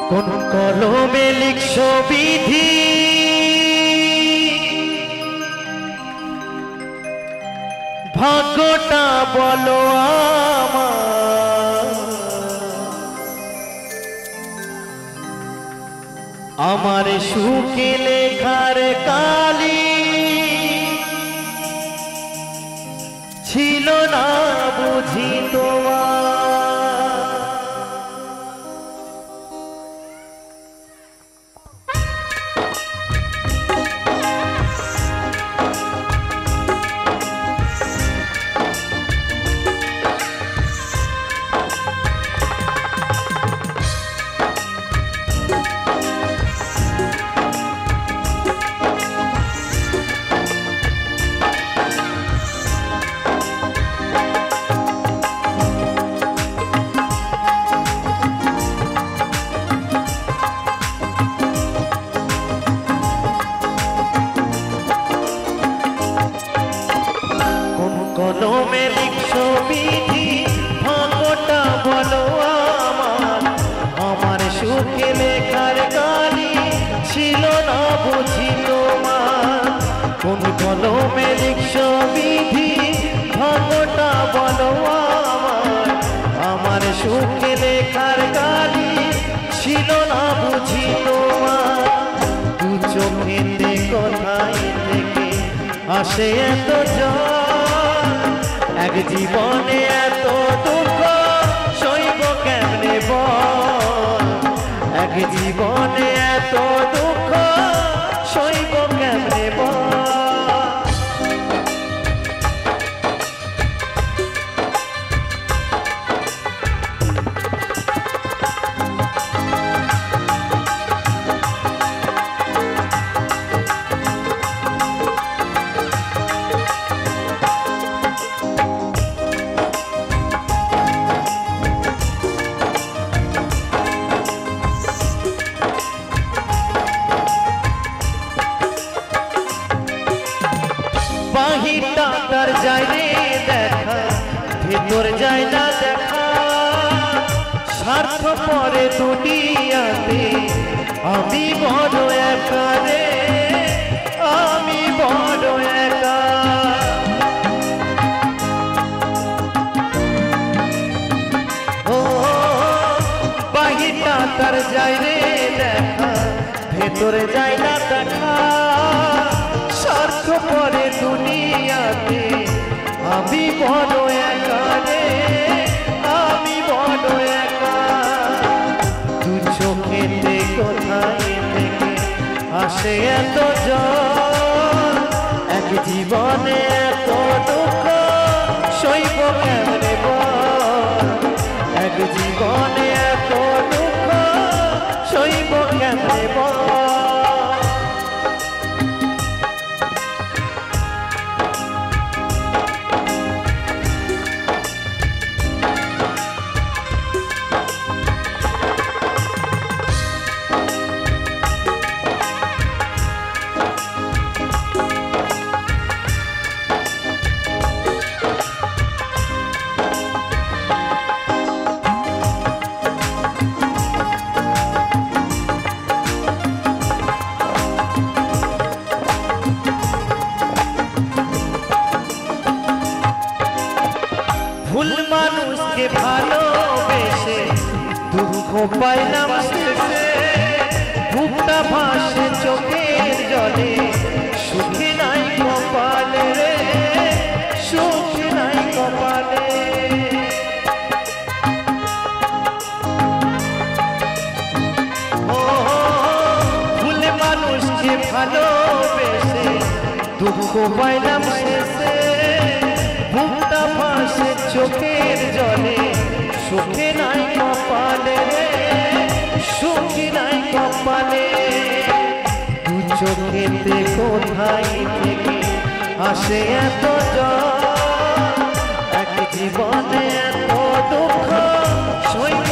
কোন কলমে লিখছো বিধি ভাগ্যটা বলো আমার সুখে লেখার কালি ছিল না বুঝি তোমার। কলমে লিখছো বিধি ভাগ্যটা বলো আমার সুখে লেখার কালি ছিল না বুঝি তোমার। কোন কলমে লিখছো বিধি ভাগ্যটা বলো আমার সুখে লেখার কালি ছিল না বুঝি তোমার। দু চোখেতে কোথায় থেকে আসে এত জল এক জীবনে এত দুঃখ সইব কেমনে বল। এক জীবনে এত দুঃখ সইব কেমনে বল। বাহিরটা তার যায় রে দেখা ভেতর যায় না দেখা স্বার্থ পরে দুনিয়াতে আমি বড় একা রে আমি বড় একা। ও বাহিরটা তার যায় রে দেখা ভেতরে যায় না দেখা স্বার্থ পরে দুনিয়াতে আমি বড় একা রে আমি বড় একা। দু চোখেতে কোথায় থেকে আসে এত জল এক জীবনে এত দুঃখ সইব কেমনে বল। এক জীবনে এত দুঃখ সইব কেমনে বল। ভুল মানুষকে ভালোবেসে দুঃখ পাইলাম শেষে বুকটা ভাসে চোখের জলে সুখী নাই কপালে রে সুখী নাই কপালে। ও ভুল মানুষকে ভালোবেসে দুঃখ পাইলাম শেষে বুকটা ভাসে চোখের জলে সুখে নাই কপালে রে সুখী নাই কপালে। দু চোখেতে কোথায় থেকে আসে এত জল এক জীবনে এত দুঃখ সইব